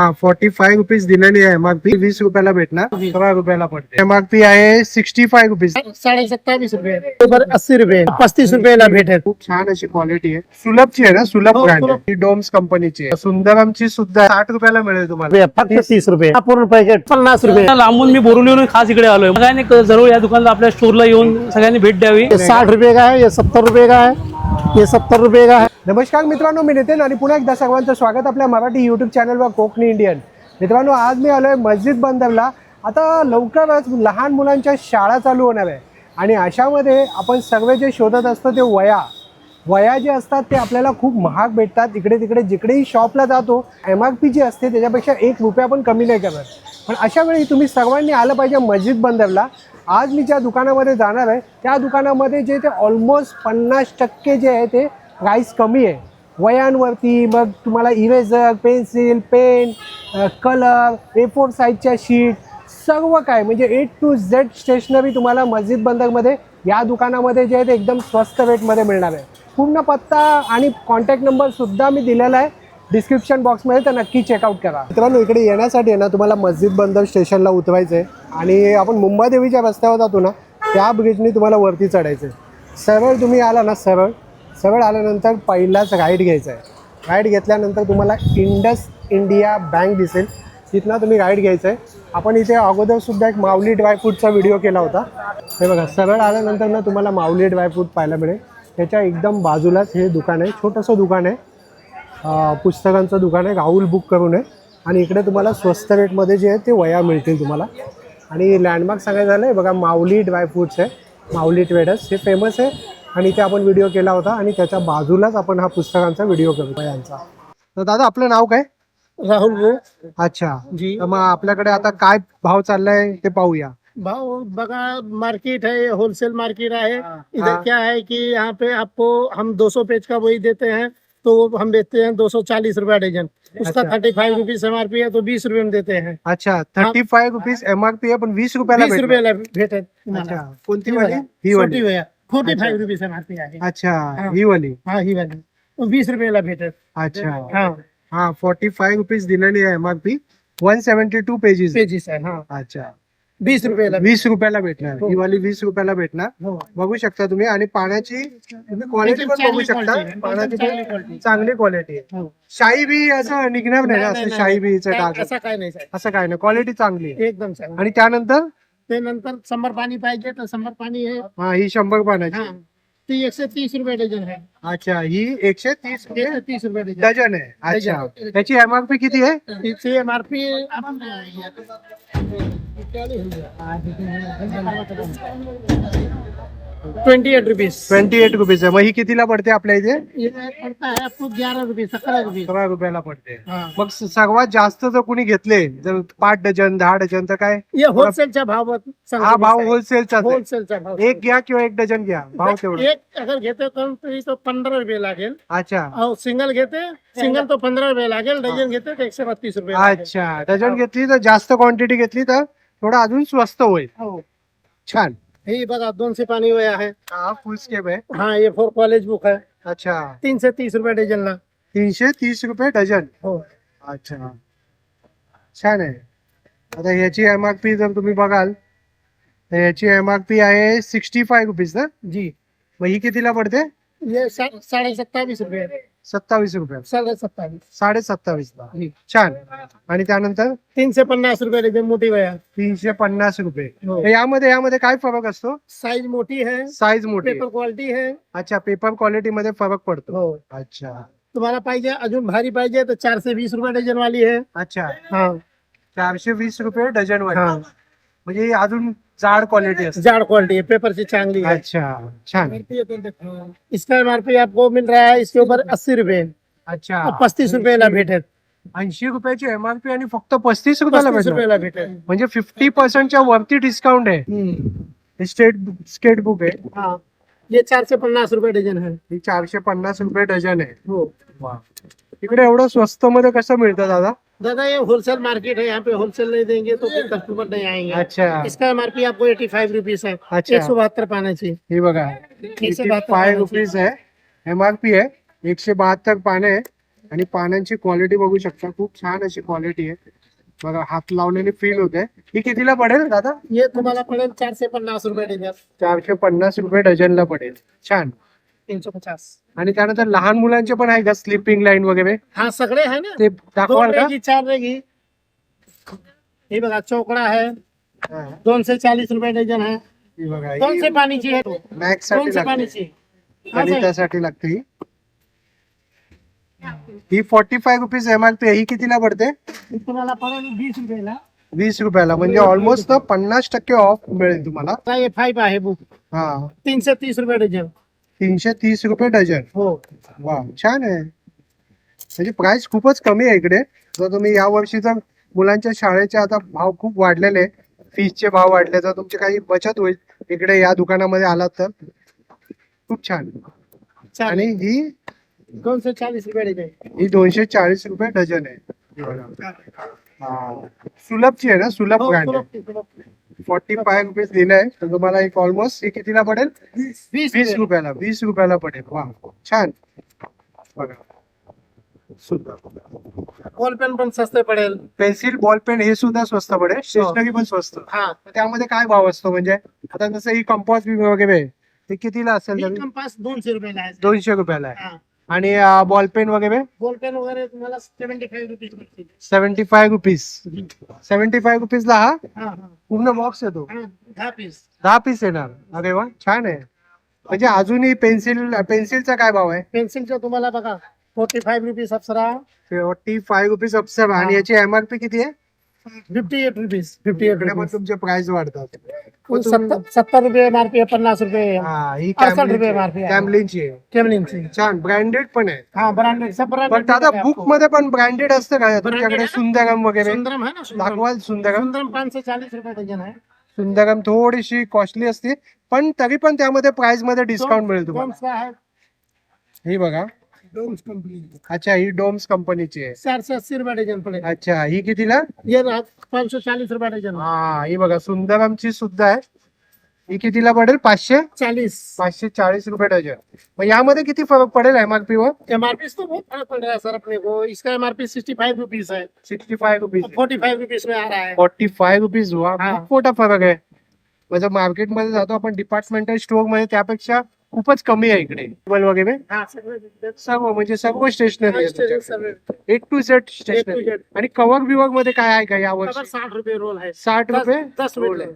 हाँ 45 रुपीज दिलेली आहे एमआरपी 20 रुपयाला भेटणार 16 रुपयाला पडते एमआरपी आहे 65 रुपीज 27.5 रुपये ऊपर 80 रुपये 35 रुपयाला भेटेल. खूप छान अशी क्वालिटी आहे सुलभची आहे ना सुलभ हो, ब्रँड सुलभ. ही डोम्स कंपनीची आहे सुंदरमची सुद्धा 60 रुपयाला मिळेल तुम्हाला फक्त 30 रुपये पूर्ण पॅकेट 50 रुपये. लांबून मी बोरिवलीवरून खास इकडे आलोय सगळ्यांनी जरूर या दुकानाला आपल्या स्टोरला येऊन सगळ्यांनी भेट द्यावी. ये 60 रुपये का है, ये 70 रुपये का है, ये 70 रुपये का है. नमस्कार मित्रांनो मी नितीन आणि पुन्हा एकदा सर्वांचं स्वागत आपल्या मराठी युट्यूब चॅनलवर कोकणी इंडियन. मित्रांनो आज मी आलोय मस्जिद बंदरला. आता लवकरच लहान मुलांच्या शाळा चालू होणार आहे आणि अशामध्ये आपण सर्व जे शोधत असतो ते वया जे असतात ते आपल्याला खूप महाग भेटतात. इकडे तिकडे जिकडेही शॉपला जातो एमआरपी जी असते त्याच्यापेक्षा 1 रुपया पण कमी नाही करत. पण अशा वेळी तुम्ही सर्वांनी आलं पाहिजे मस्जिद बंदरला. आज मी ज्या दुकानामध्ये जाणार आहे त्या दुकानामध्ये जे ते ऑलमोस्ट 50% जे आहे ते प्राईस कमी आहे वयांवरती. मग तुम्हाला eraser pencil pen colour A4 साईजच्या शीट सर्व काय म्हणजे A to Z स्टेशनरी तुम्हाला मस्जिद बंदरमध्ये या दुकानामध्ये जे आहे ते एकदम स्वस्त रेटमध्ये मिळणार आहे. पूर्ण पत्ता आणि कॉन्टॅक्ट नंबरसुद्धा मी दिलेला आहे डिस्क्रिप्शन बॉक्समध्ये तर नक्की चेकआउट करा. मित्रांनो इकडे येण्यासाठी आहे ना तुम्हाला मस्जिद बंदर स्टेशनला उतरायचं आहे आणि आपण मुंबादेवीच्या रस्त्यावर जातो ना त्या ब्रिजनी तुम्हाला वरती चढायचं आहे. सरळ तुम्ही आला ना सरळ आल्यानंतर पहिलाच राईट घ्यायचा आहे. राईट घेतल्यानंतर तुम्हाला इंडस इंडिया बँक दिसेल तिथनं तुम्ही राईट घ्यायचं आहे. आपण इथे अगोदरसुद्धा एक माऊली ड्रायफ्रूटचा व्हिडिओ केला होता. हे बघा सरळ आल्यानंतर ना तुम्हाला माऊली ड्रायफ्रूट पाहायला मिळेल. त्याच्या एकदम बाजूलाच हे दुकान आहे छोटंसं दुकान आहे पुस्तकांचं दुकान आहे राहुल बुक करून आहे. आणि इकडे तुम्हाला स्वस्त रेटमध्ये जे आहे ते वया मिळतील तुम्हाला. आणि लँडमार्क सांगायचं झालं आहे बघा माऊली ड्रायफ्रूट्स आहे माऊली ट्रेडर्स हे फेमस आहे आणि इथे आपण व्हिडिओ केला होता आणि त्याच्या बाजूलाच आपण हा पुस्तकांचा व्हिडिओ करू यांचा. तर दादा आपलं नाव काय? राहुल वो अच्छा जी. तर मग आपल्याकडे आता काय भाव चाललाय ते पाहूया. भाव बगा मार्केट है होलसेल मार्केट है. इधर हाँ. क्या है कि यहाँ पे आपको हम 200 पेज का वही देते हैं तो हम बेचते हैं 240 रुपया डजन. उसका अच्छा. 35 रुपीज एमआरपी है तो 20 रुपये में देते हैं. अच्छा 35 रुपीज एमआरपी आहे पण 20 रुपयाला 20 भेटणार. रुपये भेटे. अच्छा कोणती ही वाली? वाली. ही वाली. छोटी भैया 45 रुपीज एमआरपी आहे. अच्छा हाँ. ही वाली. हाँ ही वाली तो 20 रुपये भेटे. अच्छा हाँ हाँ 45 रुपीज दिलेली आहे एमआरपी 172 पेजेस. पेजेस है. हाँ अच्छा 20 रुपये 20 रुपयाला भेटणार. हो. ही वाली 20 रुपयाला भेटणार. हो. बघू शकता तुम्ही. आणि पाण्याची तुम्ही क्वालिटी पण बघू शकता. पाण्याची पण चांगली क्वालिटी आहे. हो. शाही बी असं निघणार नाही ना असं शाही बीचं टाक असं काय नाही साहेब. असं काय नाही क्वालिटी चांगली आहे. एकदम चांगलं. आणि त्यानंतर ते नंतर शंभर पाणी पाहिजे तर शंभर पाणी आहे. हा ही 100 पाण्याची. हाँ ती 130 रुपये डझन है. अच्छा ही 130 रुपये 130 रुपये डझन. डझन आहे. अच्छा त्याची एमआरपी किती आहे? इससे एमआरपी 28 रुपीज. 28 रुपीज आहे. मग ही कितीला पडते आपल्या इथे? ये पड़ता है आपको 11 रुपये 17 रुपये. 16 रुपयाला पडते. हाँ. मग सर्वात जास्त जर कुणी घेतले जर 5 डझन 10 डझन तर काय ये होलसेलचा भाव हा भाव होलसेलचा होलसेलचा भाव. एक घ्या किंवा 1 डझन घ्या भाव तेवढा. एक अगर घेते तो 15 रुपये लागेल. अच्छा और सिंगल घेते सिंगल तो 15 रुपये लागेल. डझन घेते तो 132 रुपये लागेल. अच्छा डझन घेतली तर जास्त क्वांटिटी घेतली तर थोडं अजून स्वस्त होईल. हो. छान. हे बघा 200 पानी वया है. हा फुल स्केप आहे. हाँ ये 4 कॉलेज बुक है. अच्छा 3 से 30 रुपये डझन ला. 330 रुपये डझन. हो. अच्छा छान आहे. आता ह्याची एमआरपी जर तुम्ही बघाल तर ह्याची एमआरपी आहे 65 रुपीज ना. जी मग ही कितीला पडते? ये 27.5 रुपये. 27 रुपये 27.5. 27.5 ला. जी. छान. आणि त्यानंतर 350 रुपये डझन मोठी वया. 350 रुपये. हो. तर यामध्ये काय फरक असतो? साइज मोठी है. साईज मोठी. पेपर क्वालिटी है. अच्छा पेपर क्वालिटी मध्ये फरक पडतो. हो. अच्छा तुम्हाला पाहिजे अजून भारी पाहिजे तर 420 रुपये डझन वाली है. अच्छा हाँ 420 रुपये डझन वर. हाँ म्हणजे ही अजून जाड क्वालिटी असते. जाड़ क्वालिटी है. पेपर से चांगली है. अच्छा छान. इसका एमआरपी आपको मिल रहा है इसके ऊपर 80 रुपये. अच्छा 35 रुपये ला भेटेल. 80 रुपयाची एमआरपी आणि फक्त 35 रुपयाला 35 भेटणार. रुपये ला भेटेल. म्हणजे 50% वरती डिस्काउंट आहे. हे स्केट बुक आहे. हाँ ये 450 रुपये डझन है. ही 450 रुपये डझन आहे. हो. वा. इकडे एवढं स्वस्त मध्ये कसं मिळतं दादा? दादा ये होलसेल मार्केट है. यहाँ पे होलसेल नहीं देंगे तो फिर कस्टमर नहीं आएंगे. अच्छा इसका एमआरपी आपको 85 रुपीज है. अच्छा. 172 पानाची. हे बघा 172 5 रुपीज आहे एमआरपी आहे. 172 पाने आहे आणि पानांची क्वालिटी बघू शकता, खूप छान अशी क्वालिटी आहे बघा, हात लावलेली फील होते. ही कितीला पडेल दादा? ये तुम्हाला पडेल 450 रुपये डझन. 450 रुपये डझनला पडेल. छान. 350. आणि त्यानंतर लहान मुलांचे पण आहे का स्लिपिंग लाईन वगैरे? हा सगळे आहे ना, ते दाखवाल 2 का? रेगी 4 रेगी. हे बघा चोकड़ा है, हा, 240 रुपये डझन है. ही बघा, कौन से पानी चाहिए? मॅक्स कौन साठी से पानी लागते, चाहिए? हाँ सर. गणितासाठी लागते ही. ही 45 रुपीज एमआरपी आहे. ही कितीला पडते? तुम्हाला पडेल 20 रुपयाला. 20 रुपयाला, म्हणजे ऑलमोस्ट 50% ऑफ मिळेल तुम्हाला. आता हे 5 आहे बुक, हा, 330 रुपये डझन. 330 रुपये डझन. हो. वा, छान आहे. म्हणजे प्राइस खूपच कमी आहे इकडे. जर तुम्ही या वर्षीचा मुलांच्या शाळेचे आता भाव खूप वाढलेले, फीसचे भाव वाढले, तर तुमची काही बचत होईल इकडे या दुकानामध्ये आलात तर. खूप छान. आणि ही 240 रुपये डझन. ही 240 रुपये डझन आहे. ही बघा. हा, सुलभची आहे ना, सुलभ हो, ब्रँड आहे. सुलभ. 45 रुपीज दिलंय, तर तुम्हाला एक ऑलमोस्ट हे कितीला पडेल? 20 रुपयाला. 20 रुपयाला पडेल. वा, छान. बघा, बॉल पेन पण सस्ते पडेल. पेन्सिल, बॉल पेन हे सुद्धा स्वस्त पडेल. स्टेशनरी पण स्वस्त. हा, तर त्यामध्ये काय भाव असतो? म्हणजे आता जसं ही कंपास वगैरे आहे, ते कितीला असेल? ही तरी कंपास 200 रुपयाला आहे. 200 रुपयाला आहे. हा. आणि बॉल पेन वगैरे बॉल पेन वगैरे तुम्हाला 75 रुपीज पडतील. 75 रुपीज. 75 रुपीजला हा हा हा पूर्ण बॉक्स येतो. हा, 10 पीस. 10 पीस येणार. अरे वा, छान आहे. म्हणजे अजूनही पेन्सिलचा काय भाव आहे? पेन्सिलचं तुम्हाला बघा 45 रुपीज अप्सरा, 45 रुपीज अप्सरा. आणि याची एमआरपी किती आहे? 58 रुपीज. 58 इकडे पण रुपीज. तुमचे प्राइस वाढतात. 70 रुपये एमआरपी आहे, 50 रुपये हा, ही 68 रुपये MRP आहे. कॅमलिनची आहे. केमलिनची. छान, ब्रँडेड पण आहे. हा, ब्रँडेड सब पण ब्रँडेड. दादा बुक मध्ये पण ब्रँडेड असतं का तुमच्याकडे? आहे ना? सुंदरम वगैरे सुंदरम है ना, सुंदरम. दाखवाल? सुंदरम. सुंदरम 540 रुपये डझन आहे. सुंदरम थोडीशी कॉस्टली असते, पण तरी पण त्यामध्ये प्राइस मध्ये डिस्काउंट मिळेल तुम्हाला. डोम्स का है, ही बघा. डोम्स कंपनी. अच्छा, ही डोम्स कंपनीची आहे. 480 रुपये डझन पड़ेगा. अच्छा, ही कितीला? ये 540 रुपये डझन. हा, ही बघा सुंदरमची सुद्धा आहे. ही कितीला पडेल? 540 रुपये डझन. मग यामध्ये किती फरक पडेल एमआरपी वर? एमआरपी तो बहुत फर्क पड़ रहा है सर अपने को. इसका एमआरपी 65 रुपीज है, 65 रुपीज. 45 रुपीज में आ रहा है. 45 रुपीज. वा, हा. खूप मोठा फरक आहे. म्हणजे मार्केटमध्ये जातो आपण डिपार्टमेंटल स्टोअर मध्ये, त्यापेक्षा खूपच कमी आहे इकडे. टेबल वगैरे हाँ, सगळे सर्व, म्हणजे सर्व स्टेशनरी सगळे. A to Z stationery. A to Z. आणि कवर बिवर मध्ये काय आहे का यावर? खबर 60 रुपये रोल है. 60 रुपये 10 रोल मीटर. आहे.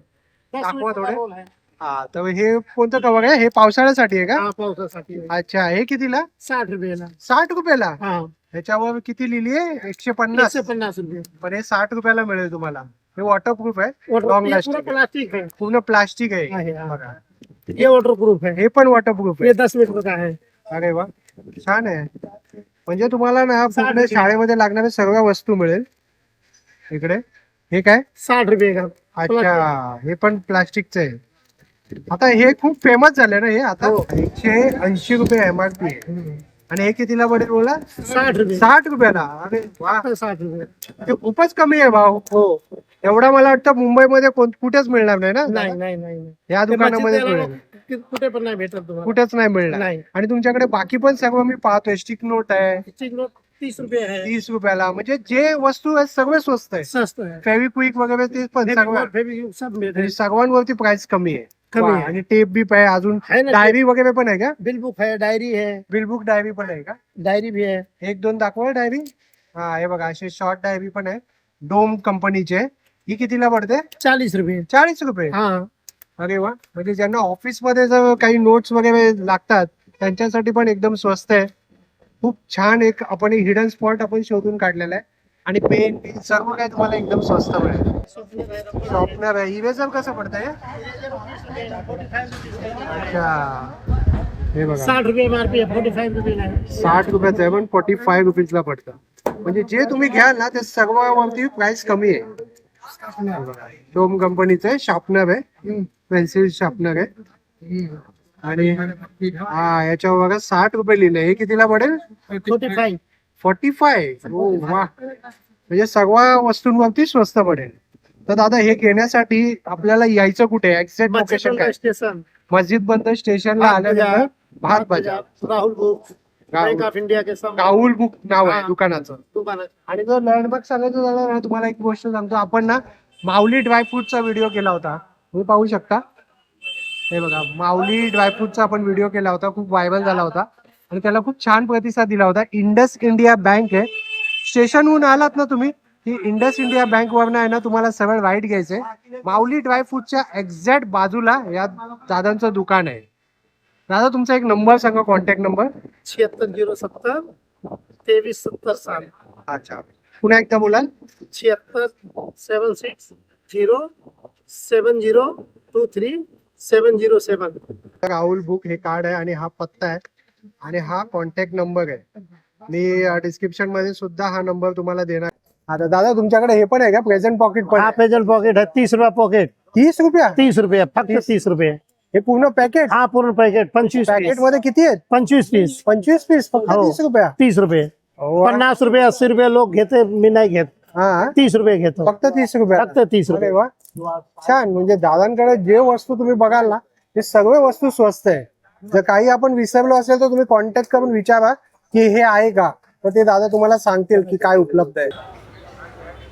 10 दाखवा मीटर थोडे. रोल है. हा, तर हे कोणतं कवर आहे? हे पावसाळ्यासाठी आहे का? हा, पावसासाठी आहे. अच्छा, हे कितीला? 60 रुपयाला. 60 रुपयाला. हा, ह्याच्यावर किती लिहिली आहे? 150. 150 रुपये. पण हे 60 रुपयाला मिळेल तुम्हाला. हे वॉटरप्रूफ आहे, वाटर- लॉंग ये लास्टिंग पूरा प्लास्टिक है. पूर्ण प्लास्टिक आहे. आहे, हा. बघा, ये वाटर प्रूफ है. हे पण वॉटरप्रूफ ये आहे. 10 मीटर का है. अरे वा, छान आहे. म्हणजे तुम्हाला ना पूर्ण रुपये. शाळेमध्ये लागणाऱ्या सर्व वस्तू मिळेल इकडे. हे काय? 60 रुपये का. अच्छा, हे पण प्लास्टिकचं आहे. आता हे खूप फेमस झाले ना हे आता. हो. 180 रुपये एमआरपी आहे. आणि हे कितीला पडेल बोला? 60 रुपये. 60 रुपयाला. अरे वा, 60 रुपये. ते खूपच कमी आहे भाव. हो. एवढा मला वाटतं मुंबईमध्ये कुठेच मिळणार नाही ना. नाही नाही नाही नाही. या दुकानामध्ये ते मिळेल, कुठे पण नाही भेटत तुम्हाला. कुठेच नाही मिळणार. नाही. आणि तुमच्याकडे बाकी पण सर्व मी पाहतोय. स्टिक नोट आहे स्टिक नोट 30 रुपये है. 30 रुपयाला. म्हणजे जे वस्तू आहे सगळे स्वस्त आहे. सस्ता है. फेविक्विक वगैरे ते पण सर्व, फेविक्विक सब मिळते. म्हणजे सर्वांवरती प्राइस कमी आहे. कमी वा, आहे. आणि टेप बीप आहे, अजून है ना. डायरी वगैरे पण आहे का? बिल बुक है, डायरी है. बिल बुक डायरी पण आहे का? डायरी भी है. एक दोन दाखवा डायरी. हा, हे बघा असे शॉर्ट डायरी पण आहे, डोम कंपनीचे. ही कितीला पडते? 40 रुपये. 40 रुपये. हाँ. अरे वा, म्हणजे ज्यांना ऑफिस मध्ये जर काही नोट्स वगैरे लागतात त्यांच्यासाठी पण एकदम स्वस्त आहे. खूप छान एक आपण हिडन स्पॉट आपण शोधून काढलेला आहे. आणि पेन सर्व काही तुम्हाला एकदम स्वस्त मिळेल. शॉर्पनर आहे. इरेजर कसं पडतंय? अच्छा, हे बघा 60 रुपये एमआरपी है, 45 रुपये है. 60 रुपयाचं आहे, पण 45 रुपीजला पडतं. म्हणजे जे तुम्ही घ्याल ना ते सर्वांवरती प्राइस कमी आहे. डोम कंपनीचं आहे, शार्पनर आहे, पेन्सिल शार्पनर आहे. आणि हा, याच्यावर बघा 60 रुपये लिहिले. हे कितीला पडेल? 45. 45. हो वा, म्हणजे सर्व वस्तूंवरती स्वस्त पडेल. तर दादा हे घेण्यासाठी आपल्याला यायचं कुठे? एक्झॅक्ट लोकेशन काय? स्टेशन. मस्जिद बंद स्टेशनला आल्यानंतर Bhat Bazaar. Rahul book. Bank of India के सामने राहुल बुक नाव आहे हा. दुकानाचं. दुकान है। आणि जर लँडमार्क सांगायचं झालं ना तुम्हाला एक गोष्ट सांगतो, आपण ना माऊली ड्रायफ्रूटचा व्हिडिओ केला होता, तुम्ही पाहू शकता. हे बघा माऊली ड्रायफ्रूटचा आपण व्हिडिओ केला होता, खूप व्हायरल झाला होता आणि त्याला खूप छान प्रतिसाद दिला होता. इंडस इंडिया बँक आहे, स्टेशनहून आलात ना तुम्ही ही इंडस इंडिया बँक वरनं आहे ना तुम्हाला सरळ राईट घ्यायचंय. माऊली ड्रायफ्रूटच्या एक्झॅक्ट बाजूला या दादांचं दुकान आहे. दादा तुमचा एक नंबर सांगा, कॉन्टॅक्ट नंबर. 76 070 23 70 7. अच्छा पुन्हा एकदा बोला. 76 76 070 23 707. राहुल बुक हे कार्ड आहे आणि हा पत्ता आहे आणि हा कॉन्टॅक्ट नंबर आहे. मी डिस्क्रिप्शन मध्ये सुद्धा हा नंबर तुम्हाला देणार. आता दादा तुमच्याकडे हे पण आहे का प्रेझेंट पॉकेट पण? हाँ प्रेजेंट पॉकेट है 30 रुपया पॉकेट. 30 रुपया 30 रुपये फक्त 30 रुपये. हे पूर्ण पॅकेट? हाँ पूर्ण पैकेट 25 पॅकेट पीस. मध्ये किती आहेत? 25 पीस 25 पीस फक्त हो. 30 रुपया? 30 रुपये. वा. 50 रुपये 80 रुपये लोक घेते, मी नाही घेत. हा 30 रुपये घेतो फक्त 30 रुपया. फक्त 30 अरे रुपये. वा छान. म्हणजे दादांकडे जे वस्तू तुम्ही बघाल ना ते सगळे वस्तू स्वस्त आहे. जर काही आपण विसरलो असेल तर तुम्ही कॉन्टॅक्ट करून विचारा की हे आहे का, तर ते दादा तुम्हाला सांगतील की काय उपलब्ध आहे.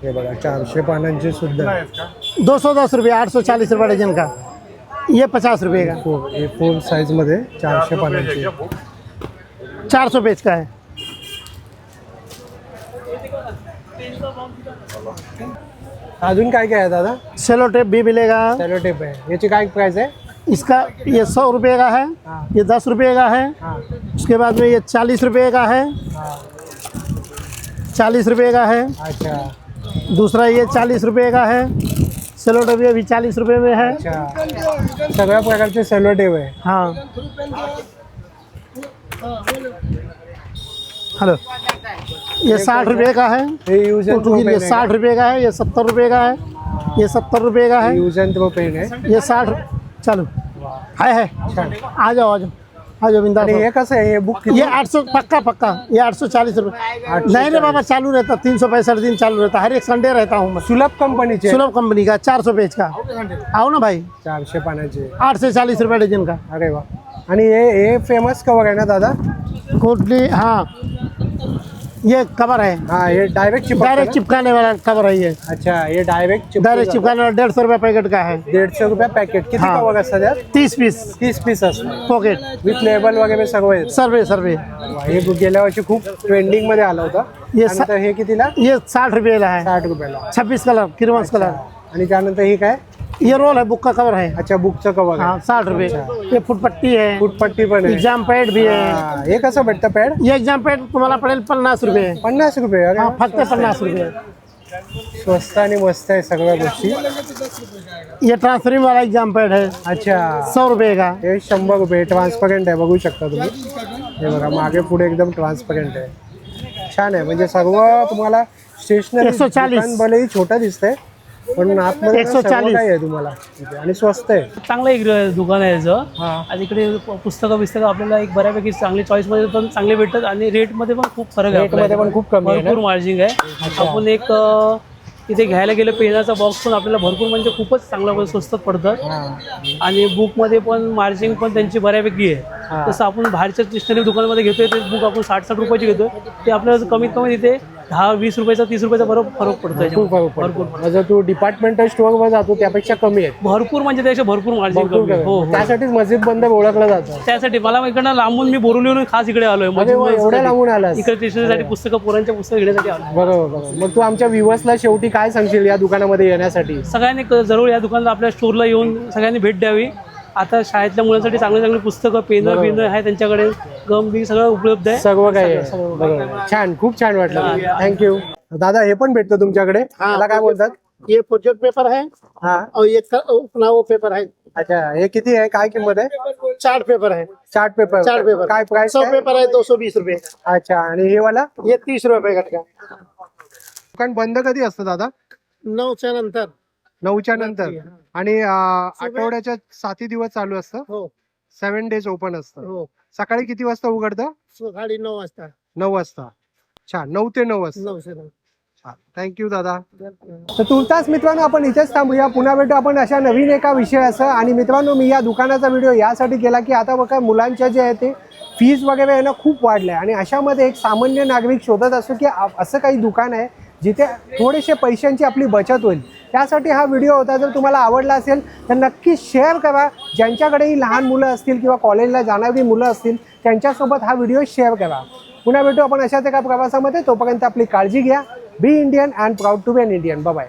हे बघा 400 पानांचे सुद्धा 210 रुपये 840 रुपये डजन का. ये 50 रुपये का. हे 4 साइज मध्ये 400 पानांचे 400 पेज का है. अजून काय काय आहे दादा? सेलो टेप भी मिलेगा. सेलो टेप आहे, याची काय प्राइस आहे? इसका ये 100 रुपये का है. हाँ. ये 10 रुपये का है. हा उसके बाद में ये 40 रुपये का है. हा 40 रुपये का है. अच्छा दूसरा ये 40 रुपये का है. सेलो टेप ये भी 40 रुपये में है. अच्छा सगळ्या प्रकारचे सेलो टेप आहे. हाँ हेलो ये 60 रुपये का है. हे यूज अँड थ्रो ये पेन 60 रुपये का है. ये 70 रुपये का है. ये 70 रुपये का है. यूज अँड थ्रो पेन आहे. ये 60. चलो है छान. आ जाओ आ जाओ आ जाओ बिंदास आणि हो. हे कसं आहे? हे बुक ये 800 पक्का पक्का. ये 840 रुपये. नहीं रे बाबा चालू रहता 365 दिन चालू रहता. हर एक संडे रहता हूँ मैं. सुलभ कंपनीचे सुलभ कंपनी का 400 पेज का. आओ ना भाई. 400 पानाचे. 8 से 40 रुपये डजन का. अरे वा. आणि हे फेमस कवर आहे ना दादा? कोटली हाँ ये कवर है. हा हे डायरेक्ट डायरेक्ट चिपकाने वाला कवर है ये. अच्छा हे डायरेक्ट चिपकाने वाला 150 रुपये पैकेट का है. 150 रुपया पॅकेट. किती हा. कवर असतात यात? 30 पीस 30 पीस असतात पॉकेट. विथ लेबल वगैरे सगळं आहे. सर्वे सर्वे. हे बुक गेल्या वर्षी खूप ट्रेंडिंग मध्ये आलं होतं. हे त्यानंतर हे कितीला? ये 60 रुपये का है. 60 रुपयाला. 26 कलर किरवंश कलर. आणि त्यानंतर हे काय? ये रोल है बुक का कवर है. अच्छा बुकचं कवर हाँ आहे. 60 रुपये. ये फुटपट्टी है. फुटपट्टी पण आहे. एग्जाम पैड भी है. हा, हे कसं भेटतं पॅड? ये एग्जाम पैड तुम्हाला पडेल 50 रुपये. 50 रुपये. अरे हाँ वा. फक्त 50 रुपये. स्वस्त आणि मस्त आहे सगळ्या गोष्टी. ये ट्रांसफरिंग वाला एग्जाम पैड है अच्छा 100 रुपये का. हे 100 रुपये. ट्रान्सपरंट आहे, बघू शकता तुम्ही. हे बघा मागे पुढे एकदम ट्रान्सपरंट आहे. छान आहे. म्हणजे सर्व तुम्हाला स्टेशनरी 140. भलेही छोटं दिसतंय पण आतमध्ये 140. काय आहे तुम्हाला इथे. आणि स्वस्त आहे. चांगलं एक दुकान आहे याचं. हा आणि इकडे पुस्तकं आपल्याला एक बऱ्यापैकी चांगली चॉईसमध्ये पण चांगले भेटतात आणि रेटमध्ये पण खूप फरक आहे. रेटमध्ये पण खूप कमी आहे ना? भरपूर मार्जिन आहे. आपण एक इथे घ्यायला गेलं पेनाचा बॉक्स पण आपल्याला भरपूर म्हणजे खूपच चांगला स्वस्तात पडतं. हा आणि बुकमध्ये पण मार्जिन पण त्यांची बऱ्यापैकी हा. आहे. तसं आपण बाहेरच्या स्टेशनरी दुकानामध्ये घेतोय ते बुक आपण 60-60 रुपयाची घेतोय ते आपल्याला कमीत कमी तिथे 10-20 रुपयाचा 30 रुपयाचा बरोबर फरक पडतो खूप याच्यामध्ये. फरक पडतो. जर तू डिपार्टमेंटल स्टोअर वर जातो त्यापेक्षा कमी आहे. भरपूर म्हणजे त्यापेक्षा भरपूर मार्जिन भरपूर कमी आहे. हो कमी. हो. त्यासाठीच मस्जिद बंद ओळखलं जातं. त्यासाठी मला इकडनं लांबून मी बोरवलीहून खास इकडे आलोय. अरे वा, एवढ्या लांबून आलास? इकडे स्टेशनरीसाठी पुस्तकं पोरांच्या पुस्तकं घेण्यासाठी आलो. बरोबर बरोबर. मग तू आमच्या व्ह्युअर्सला शेवटी काय सांगशील या दुकानामध्ये येण्यासाठी? सगळ्यांनी जरूर या दुकानाला आपल्या स्टोरला येऊन सगळ्यांनी भेट द्यावी. आता शाळेतल्या मुलांसाठी चांगली चांगली पुस्तकं पेनं बिनं आहे त्यांच्याकडे. गम बी सगळं उपलब्ध आहे. सर्व काही आहे. बरोबर. छान. खूप छान वाटलं. थँक्यू दादा. हे पण भेटतं तुमच्याकडे? त्याला काय बोलतात? ये प्रोजेक्ट पेपर है हा और ये अपना वो पेपर है. अच्छा हे किती आहे? काय किंमत आहे? चार्ट पेपर है. Chart paper. चार्ट पेपर काय प्राइस? 100 पेपर है 220 रुपये. अच्छा आणि हे वाला? ये 30 रुपये पैकेट का. दुकान बंद कधी असतं दादा? 9च्या नंतर. 9च्या नंतर. आणि आठवड्याच्या 7 दिवस चालू असतं. हो 7 डेज ओपन असतं. हो. सकाळी किती वाजता उघडतं? सकाळी 9 वाजता. 9 वाजता. छान. 9 ते 9 वाजता. 9 से 9. थँक्यू दादा. तर तुर्तास मित्रांनो आपण इथेच थांबूया. पुन्हा भेटू आपण अशा नवीन एका विषयासह. आणि मित्रांनो मी या दुकानाचा व्हिडिओ यासाठी केला की आता बघा मुलांच्या जे आहे ते फीज वगैरे आहे ना खूप वाढल्या आणि अशामध्ये एक सामान्य नागरिक शोधत असतो की असं काही दुकान आहे जिथे थोडेसे पैशांची आपली बचत होईल. त्यासाठी हा व्हिडिओ होता. जर तुम्हाला आवडला असेल तर नक्की शेअर करा. ज्यांच्याकडेही लहान मुलं असतील किंवा कॉलेजला जाणारी मुलं असतील त्यांच्यासोबत हा व्हिडिओ शेअर करा. पुन्हा भेटू आपण अशाच एका प्रवासामध्ये. तोपर्यंत आपली काळजी घ्या. Be Indian and proud to be an Indian. Bye.